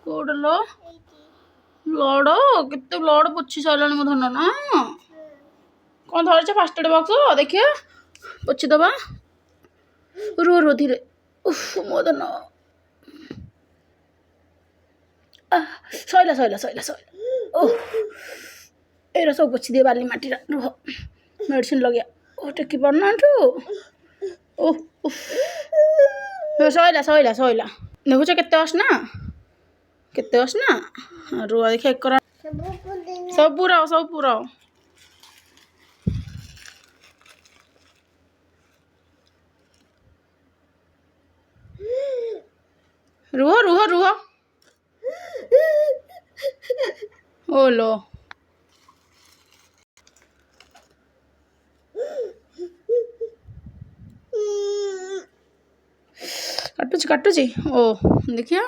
କୋଉଟା ଲୋ ବ୍ଲଡ଼ କେତେ ବ୍ଲଡ଼ ପୋଛି ସାରିଲାଣି ମୋ ଧନ ନା କ'ଣ ଧରିଛ ଫାଷ୍ଟ ଏଡ୍ ବକ୍ସ ଦେଖିବା ପୋଛିଦେବା ରୁହ ରୁହ ଧୀରେ ଉଫ୍ ମୋ ଧନ ସଇଲା ସଇଲା ସଇଲା ସଇଲା ଓହ ଏଇଟା ସବୁ ପୋଛି ଦିଏ ବାଲି ମାଟିଟା ରୁହ ମେଡ଼ିସିନ ଲଗେଇବା ଓ ଟେକି ପାରୁନାହାଁଠୁ ଓହ ସଇଲା ସଇଲା ସଇଲା ଦେଖୁଛ କେତେ ଅସନା ରୁହ ଦେଖିଆ ଏକର ସବୁ ପୁରାଅ ରୁହ ରୁହ ରୁହ ଓଲୋ କାଟୁଛି ଓ ଦେଖିଆ